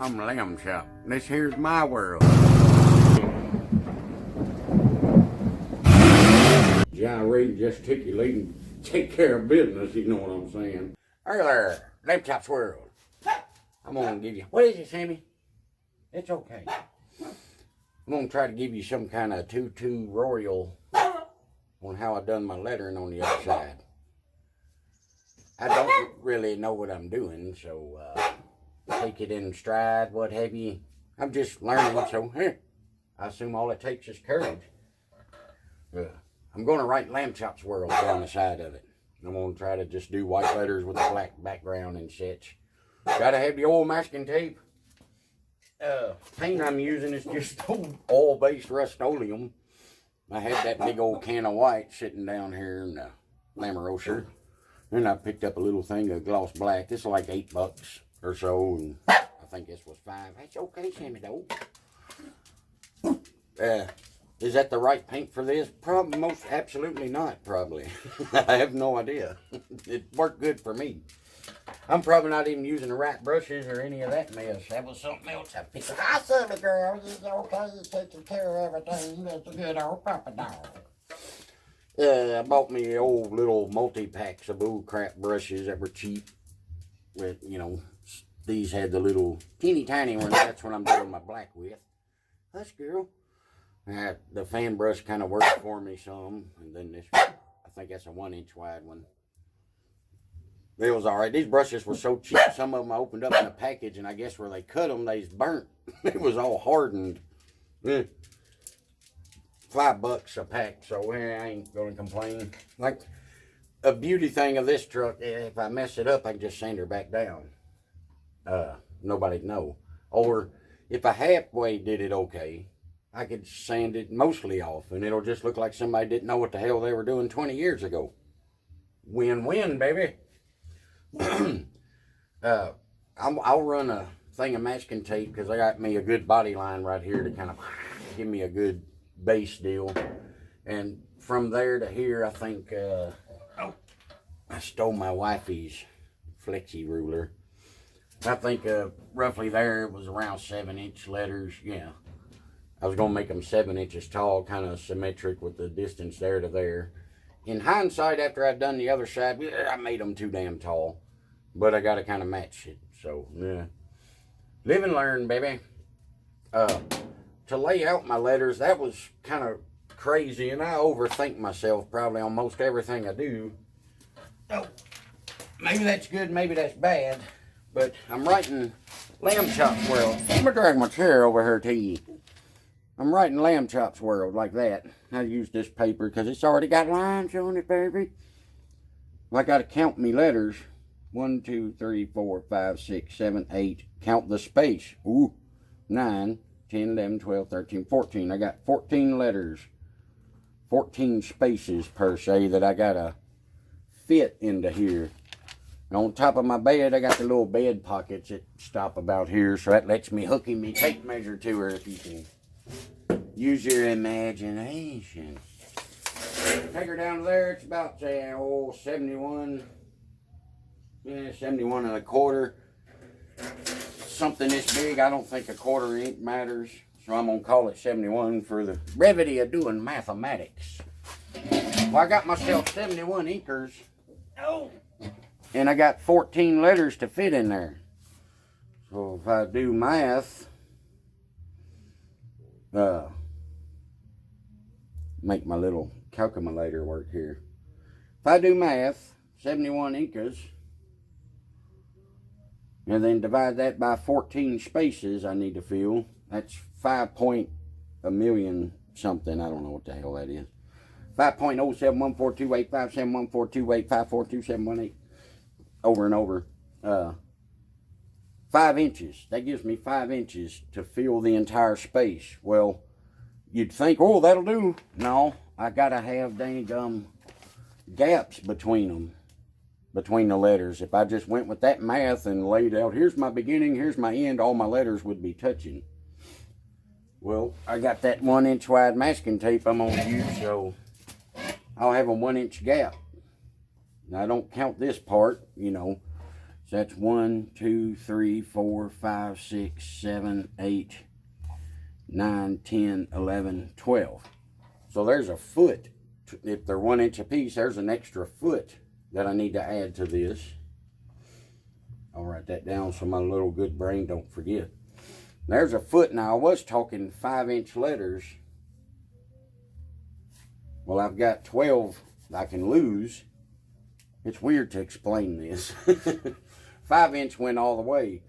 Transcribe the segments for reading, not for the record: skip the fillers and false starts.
I'm Lamb Chop. This here's my world. Gyrate, gesticulating, take care of business, you know what I'm saying. Hey there, Lamb Chop's world. I'm gonna give you, what is it, Sammy? It's okay. I'm gonna try to give you some kind of tutorial on how I done my lettering on the other side. I don't really know what I'm doing, so take it in stride, what have you. I'm just learning, so I assume all it takes is courage. I'm going to write Lamb Chop's world down the side of it. I'm going to try to just do white letters with a black background and such. Gotta have the old masking tape. Paint I'm using is just oil-based rustoleum. I had that big old can of white sitting down here in the Lamarosher. Then I picked up a little thing of gloss black. This is like $8 or so, and I think this was $5. That's okay, Sammy, though. Is that the right paint for this? Probably, most absolutely not, probably. I have no idea. It worked good for me. I'm probably not even using the right brushes or any of that mess. That was something else I picked up. I said it, girl. It's okay. You're taking care of everything. That's a good old papa dog. I bought me old little multi-packs of bull crap brushes that were cheap. With, you know, these had the little teeny tiny ones. That's what I'm doing my black with. Hush, girl. The fan brush kind of worked for me some. And then this one, I think that's a 1-inch wide one. It was alright. These brushes were so cheap. Some of them I opened up in a package, and I guess where they cut them, they's burnt. It was all hardened. $5 a pack, so I ain't gonna complain. Like, a beauty thing of this truck, if I mess it up, I can just sand her back down. Nobody'd know. Or if I halfway did it okay, I could sand it mostly off, and it'll just look like somebody didn't know what the hell they were doing 20 years ago. Win-win, baby. I'll run a thing of masking tape because I got me a good body line right here to kind of give me a good base deal. And from there to here, I think, I stole my wifey's flexi ruler. I think roughly there it was around 7-inch letters. Yeah. I was going to make them 7 inches tall, kind of symmetric with the distance there to there. In hindsight, after I'd done the other side, I made them too damn tall. But I got to kind of match it. So, yeah. Live and learn, baby. To lay out my letters, that was kind of crazy. And I overthink myself probably on most everything I do. Oh, maybe that's good, maybe that's bad. But I'm writing Lamb Chop's world. I'm going to drag my chair over here to you. I'm writing Lamb Chop's world like that. I use this paper because it's already got lines on it, baby. I got to count me letters. 1, 2, 3, 4, 5, 6, 7, 8. Count the space. Ooh. 9, 10, 11, 12, 13, 14. I got 14 letters. 14 spaces, per se, that I got to fit into here. And on top of my bed, I got the little bed pockets that stop about here. So that lets me hook me tape measure to her if you can use your imagination. Take her down there. It's about, 71. Yeah, 71 1/4. Something this big. I don't think 1/4 inch matters. So I'm going to call it 71 for the brevity of doing mathematics. Well, I got myself 71 inkers. Oh. And I got 14 letters to fit in there. So if I do math, make my little calculator work here. If I do math, 71 incas, and then divide that by 14 spaces I need to fill, that's 5.1 something. I don't know what the hell that is. 5.07142857142854278 over and over. 5 inches. That gives me 5 inches to fill the entire space. Well, you'd think, oh, that'll do. No, I gotta have dang gaps between them, between the letters. If I just went with that math and laid out, here's my beginning, here's my end, all my letters would be touching. Well, I got that 1-inch wide masking tape I'm gonna use, so I'll have a 1-inch gap. Now, I don't count this part, you know. So that's 1, 2, 3, 4, 5, 6, 7, 8, 9, 10, 11, 12. So there's a foot. If they're 1 inch apiece, there's an extra foot that I need to add to this. I'll write that down so my little good brain don't forget. There's a foot. Now I was talking 5-inch letters. Well, I've got 12 I can lose. It's weird to explain this. 5-inch went all the way.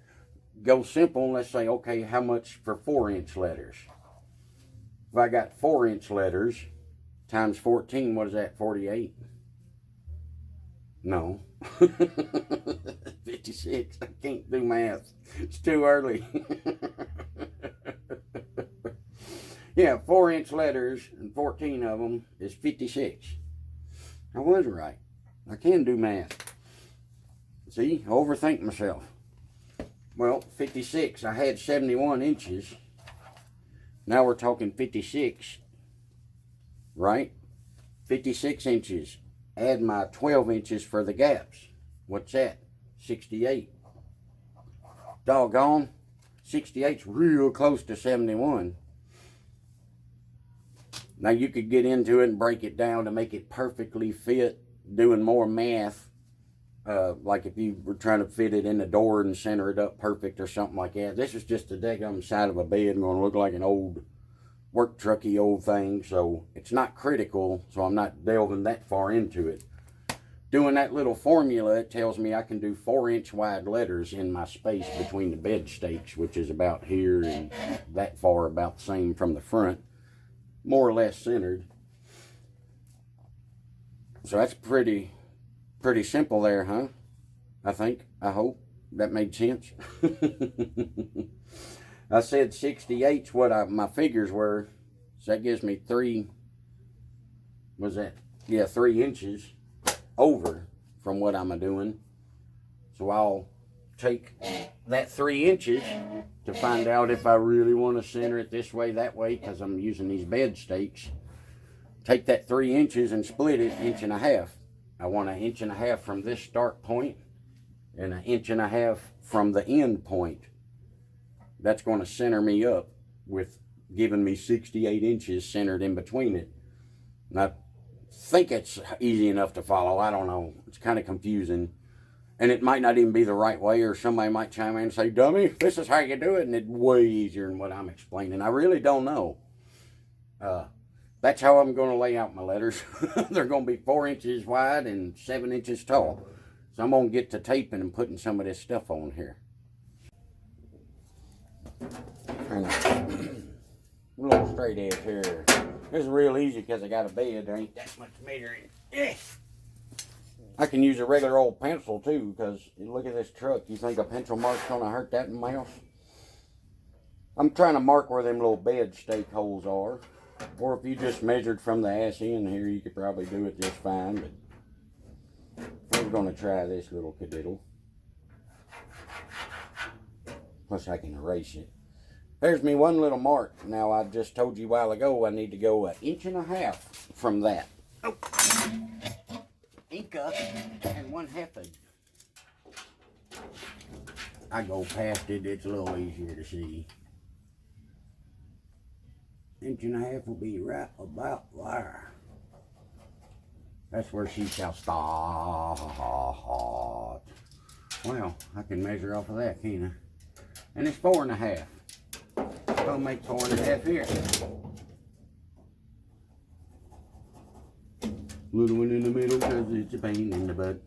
Go simple, let's say, okay, how much for 4-inch letters? If I got 4-inch letters times 14, what is that, 48? No. 56. I can't do math. It's too early. Yeah, 4-inch letters and 14 of them is 56. I was right. I can do math. See, I overthink myself. Well, 56. I had 71 inches. Now we're talking 56. Right? 56 inches. Add my 12 inches for the gaps. What's that? 68. Doggone. 68's real close to 71. Now you could get into it and break it down to make it perfectly fit, doing more math. Like if you were trying to fit it in the door and center it up perfect or something like that. This is just a daggum side of a bed going to look like an old work trucky old thing. So it's not critical, so I'm not delving that far into it. Doing that little formula, it tells me I can do 4-inch wide letters in my space between the bed stakes, which is about here and that far, about the same from the front. More or less centered. So that's pretty simple there, huh? I think, I hope that made sense. I said 68's what my figures were. So that gives me 3 inches over from what I'm doing. So I'll take that 3 inches to find out if I really want to center it this way, that way, because I'm using these bed stakes. Take that 3 inches and split it 1.5 inches. I want 1.5 inches from this start point and 1.5 inches from the end point. That's going to center me up with giving me 68 inches centered in between it. And I think it's easy enough to follow. I don't know. It's kind of confusing. And it might not even be the right way, or somebody might chime in and say, dummy, this is how you do it. And it's way easier than what I'm explaining. I really don't know. That's how I'm going to lay out my letters. They're going to be 4 inches wide and 7 inches tall. So I'm going to get to taping and putting some of this stuff on here. A little straight edge here. This is real easy because I got a bed. There ain't that much measuring. I can use a regular old pencil too, because look at this truck. You think a pencil mark's going to hurt that mouse? I'm trying to mark where them little bed stake holes are. Or if you just measured from the ass end here, you could probably do it just fine. But I'm going to try this little cadiddle. Plus I can erase it. There's me one little mark. Now I just told you a while ago I need to go 1.5 inches from that. Oh. Inca and 1/2. I go past it, it's a little easier to see. 1.5 inches will be right about there. That's where she shall start. Well, I can measure off of that, can't I? And it's 4.5. I'll make 4.5 here. Little one in the middle because it's a pain in the butt.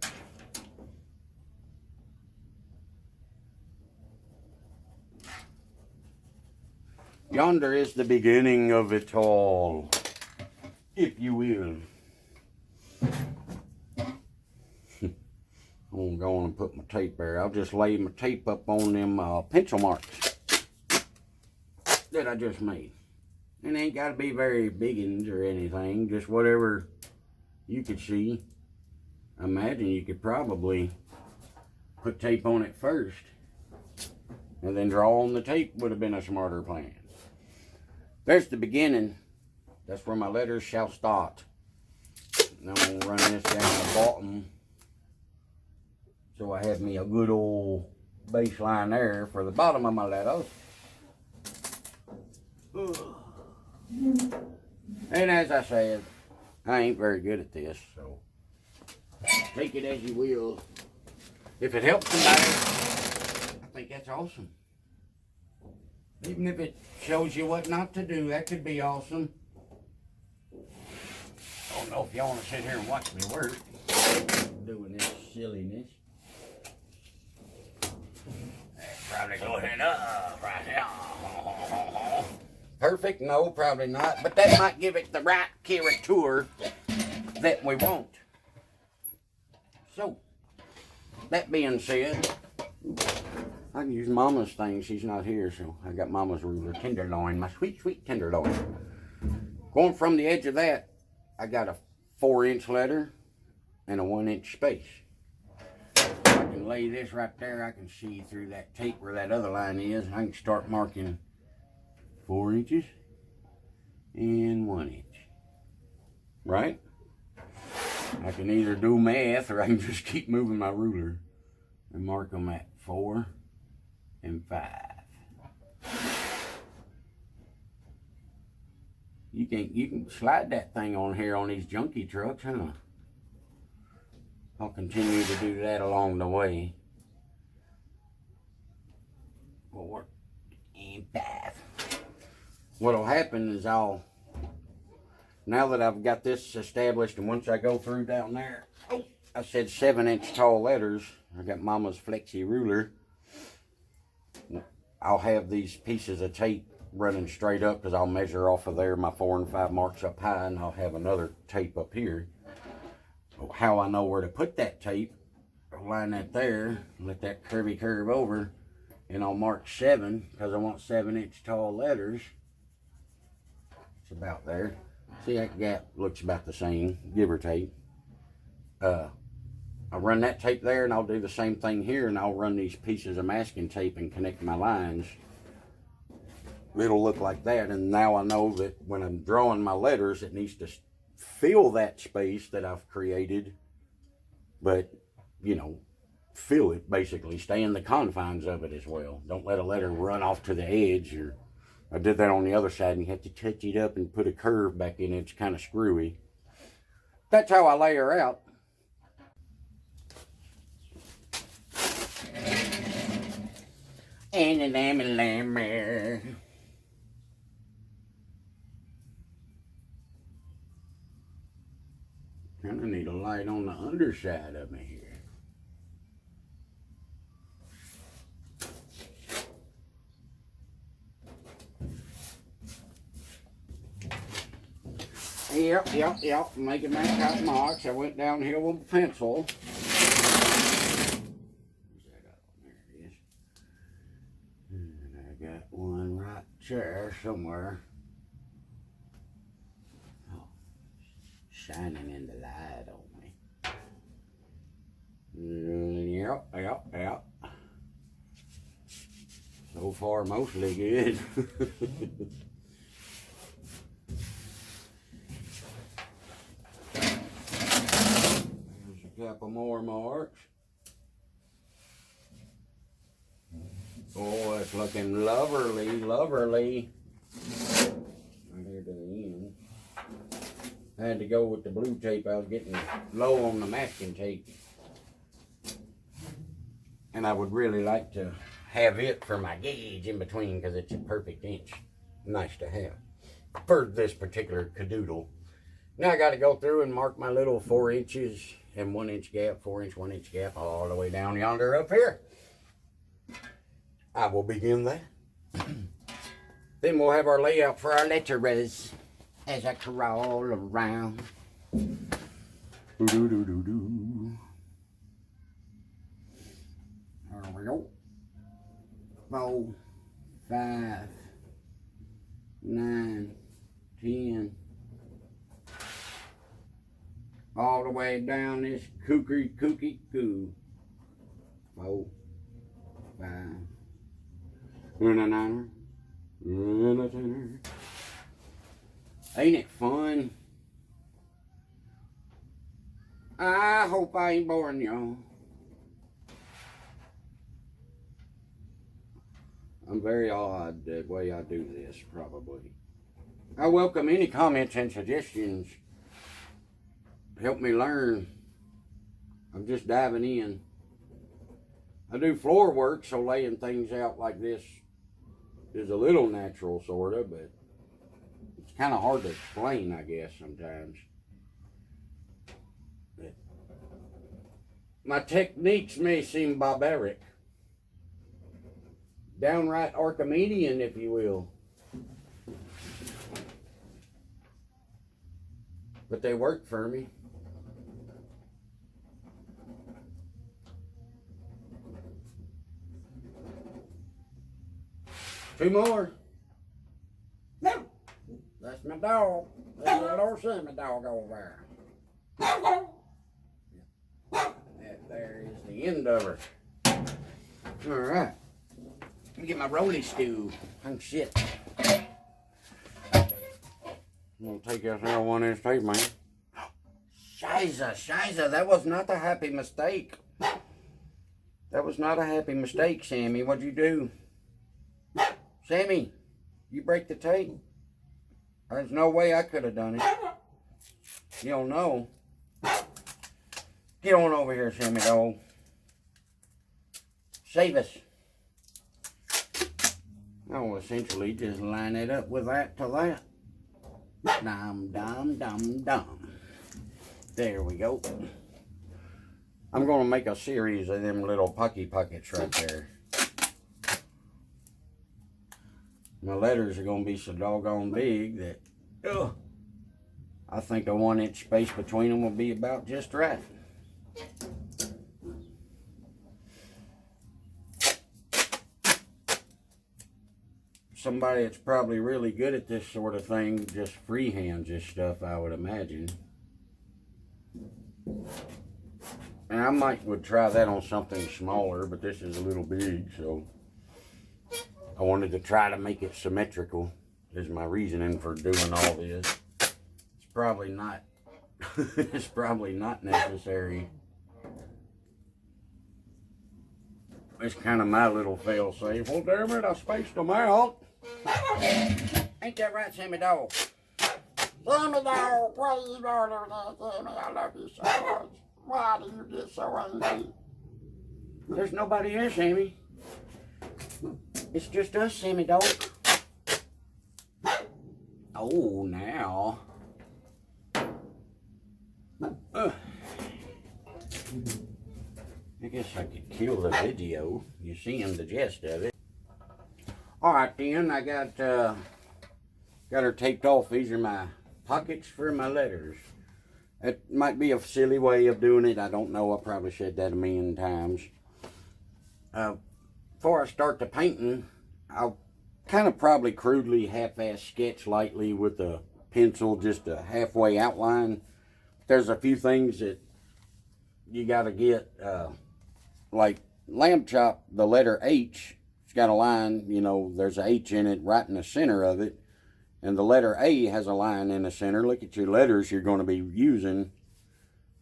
Yonder is the beginning of it all, if you will. I'm going to put my tape there. I'll just lay my tape up on them pencil marks that I just made. And it ain't got to be very big ones or anything, just whatever you could see. I imagine you could probably put tape on it first and then draw on the tape would have been a smarter plan. There's the beginning. That's where my letters shall start. Now I'm going to run this down the bottom So I have me a good old baseline there for the bottom of my letters. And as I said, I ain't very good at this, so take it as you will. If it helps somebody, I think that's awesome. Even if it shows you what not to do, that could be awesome. I don't know if y'all want to sit here and watch me work doing this silliness. Probably go ahead up right now. Perfect? No, probably not. But that might give it the right character that we want. So, that being said, I can use Mama's thing. She's not here, so I got Mama's ruler. Tenderloin, my sweet, sweet tenderloin. Going from the edge of that, I got a 4-inch letter and a 1-inch space. I can lay this right there. I can see through that tape where that other line is. I can start marking 4 inches and 1 inch. Right? I can either do math or I can just keep moving my ruler and mark them at 4 and 5. You can slide that thing on here on these junky trucks, huh? I'll continue to do that along the way. 4 and 5. What'll happen is now that I've got this established, and once I go through down there, I said 7-inch tall letters. I got Mama's flexi ruler. I'll have these pieces of tape running straight up because I'll measure off of there my 4 and 5 marks up high, and I'll have another tape up here. How I know where to put that tape, I'll line that there, let that curvy curve over, and I'll mark 7 because I want 7-inch tall letters. It's about there. See, that gap looks about the same, give or take. I'll run that tape there, and I'll do the same thing here, and I'll run these pieces of masking tape and connect my lines. It'll look like that, and now I know that when I'm drawing my letters, it needs to fill that space that I've created, but, you know, fill it, basically. Stay in the confines of it as well. Don't let a letter run off to the edge. Or I did that on the other side, and you have to touch it up and put a curve back in it. It's kind of screwy. That's how I lay her out. And a lamb. Kind of need a light on the underside of me here. Yep. Making my top marks. I went downhill with a pencil. There it is. And I got one right there somewhere. Shining in the light on me. Yep. So far, mostly good. There's a couple more marks. Oh, it's looking lovely. Right here to the end. I had to go with the blue tape. I was getting low on the masking tape. And I would really like to have it for my gauge in between because it's a perfect inch. Nice to have for this particular cadoodle. Now I got to go through and mark my little 4 inches and 1 inch gap, 4 inch, 1 inch gap all the way down yonder up here. I will begin that. Then we'll have our layout for our letters as I crawl around. There we go. 4, 5, 9, 10. All the way down this kooky coo. 4, 5, and a 9er, and a 10er. Ain't it fun? I hope I ain't boring y'all. I'm very odd the way I do this, probably. I welcome any comments and suggestions. Help me learn. I'm just diving in. I do floor work, so laying things out like this is a little natural, sort of, but it's kind of hard to explain, I guess, sometimes. But my techniques may seem barbaric. Downright Archimedean, if you will. But they work for me. Two more. No. That's my dog. That's my little son, my dog over there. That there is the end of her. All right. Let me get my rolly stew. Oh, shit. I'm going to take this there one of these tape, man. Shiza. That was not a happy mistake. That was not a happy mistake, Sammy. What'd you do? Sammy, you break the tape? There's no way I could have done it. You don't know. Get on over here, Sammy dog. Save us. I'll essentially just line it up with that to that. Dum. There we go. I'm going to make a series of them little pucky puckets right there. My letters are going to be so doggone big that I think a 1 inch space between them will be about just right. Somebody that's probably really good at this sort of thing just freehands this stuff, I would imagine. And I would try that on something smaller, but this is a little big, so I wanted to try to make it symmetrical, is my reasoning for doing all this. It's probably not it's probably not necessary. It's kind of my little fail safe. Well, damn it, I spaced them out. Ain't that right, Sammy dog? Sammy dog, why you doing that, Sammy? I love you so much. Why do you get so angry? There's nobody here, Sammy. It's just us, Sammy dog. Oh, now. I guess I could kill the video. You seeing the gist of it. Alright then, I got her taped off. These are my pockets for my letters. It might be a silly way of doing it. I don't know. I probably said that a million times. Before I start the painting, I'll kind of probably crudely half-ass sketch lightly with a pencil, just a halfway outline. There's a few things that you got to get, like lamb chop, the letter H, it's got a line, you know, there's a H in it right in the center of it. And the letter A has a line in the center. Look at your letters you're going to be using.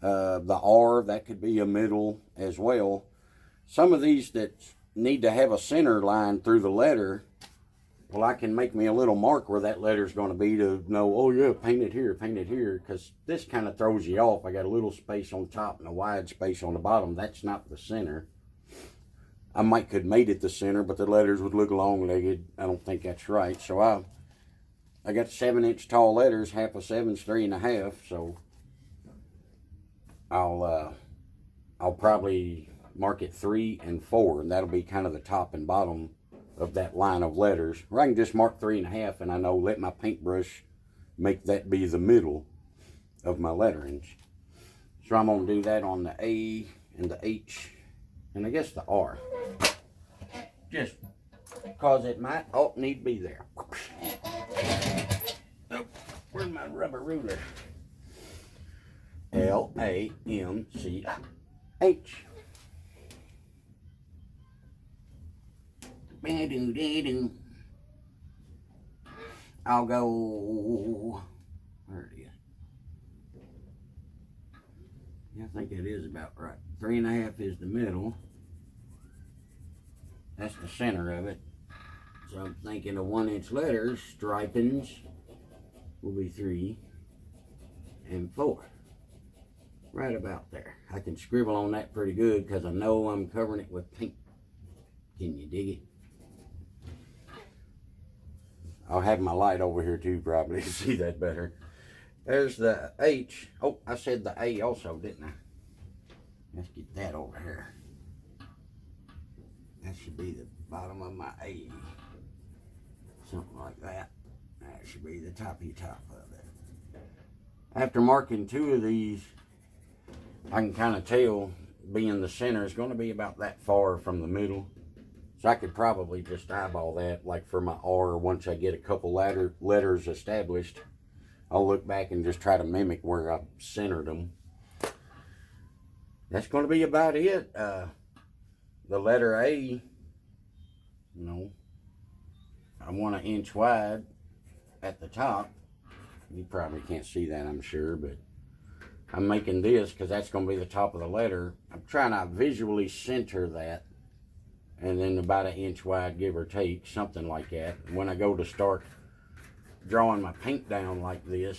The R, that could be a middle as well. Some of these that need to have a center line through the letter, well, I can make me a little mark where that letter's going to be to know, oh yeah, paint it here, because this kind of throws you off. I got a little space on top and a wide space on the bottom. That's not the center. I might could made it the center, but the letters would look long-legged. I don't think that's right. So I got 7-inch tall letters. Half of 7's 3.5. So I'll probably mark it 3 and 4, and that'll be kind of the top and bottom of that line of letters. Or I can just mark 3.5, and I know let my paintbrush make that be the middle of my letterings. So I'm gonna do that on the A and the H, and I guess the R. Just because it might need to be there. Oh, where's my rubber ruler? L-A-M-C-H. I'll go, where it is? Yeah, I think it is about right. 3.5 is the middle. That's the center of it. So I'm thinking of 1-inch letters, stripings will be 3 and 4. Right about there. I can scribble on that pretty good because I know I'm covering it with paint. Can you dig it? I'll have my light over here too, probably to see that better. There's the H. Oh, I said the A also, didn't I? Let's get that over here. That should be the bottom of my A. Something like that. That should be the toppy top of it. After marking 2 of these, I can kind of tell, being the center is going to be about that far from the middle. So I could probably just eyeball that, like for my R, once I get a couple letters established. I'll look back and just try to mimic where I centered them. That's going to be about it. The letter A, you know, I want 1 inch wide at the top. You probably can't see that, I'm sure, but I'm making this because that's going to be the top of the letter. I'm trying to visually center that, and then about 1 inch wide, give or take, something like that. When I go to start drawing my paint down like this,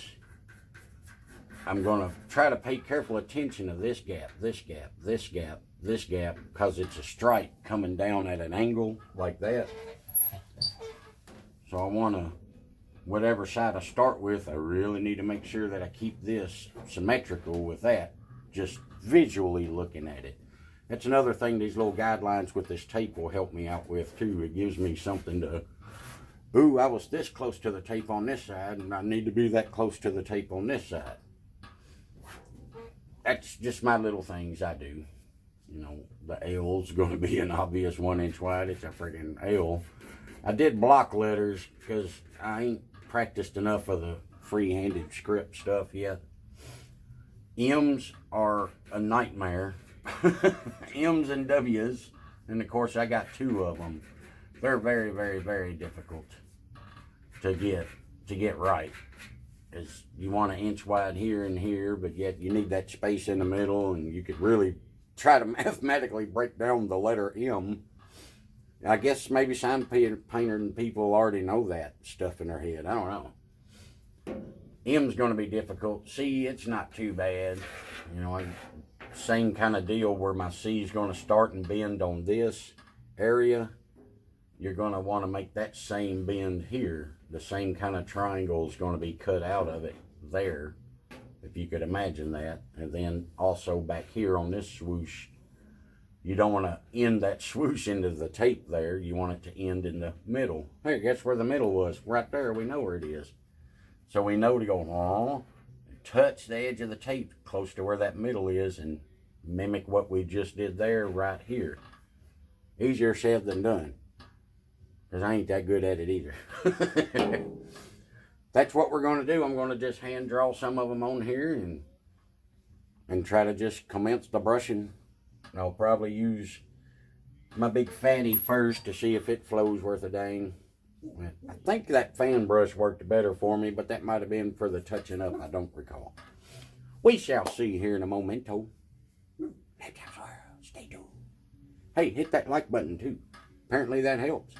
I'm going to try to pay careful attention to this gap, this gap, this gap, this gap, because it's a stripe coming down at an angle like that. So I want to, whatever side I start with, I really need to make sure that I keep this symmetrical with that, just visually looking at it. That's another thing these little guidelines with this tape will help me out with too. It gives me something to, ooh, I was this close to the tape on this side, and I need to be that close to the tape on this side. That's just my little things I do. You know, the L's going to be an obvious 1 inch wide. It's a freaking L. I did block letters because I ain't practiced enough of the free-handed script stuff yet. M's are a nightmare. M's and W's, and of course I got 2 of them. They're very, very, very difficult to get right. Is you want 1 inch wide here and here, but yet you need that space in the middle, and you could really try to mathematically break down the letter M. I guess maybe sign painter and people already know that stuff in their head. I don't know. M's going to be difficult. C, it's not too bad. You know, same kind of deal where my C is going to start and bend on this area. You're going to want to make that same bend here. The same kind of triangle is going to be cut out of it there, if you could imagine that. And then also back here on this swoosh, you don't want to end that swoosh into the tape there. You want it to end in the middle. Hey, guess where the middle was? Right there. We know where it is. So we know to go, touch the edge of the tape close to where that middle is and mimic what we just did there right here. Easier said than done, because I ain't that good at it either. That's what we're going to do. I'm going to just hand draw some of them on here and try to just commence the brushing. I'll probably use my big fatty first to see if it flows worth a dang. I think that fan brush worked better for me, but that might have been for the touching up. I don't recall. We shall see here in a momento. Stay tuned. Hey, hit that like button too. Apparently that helps.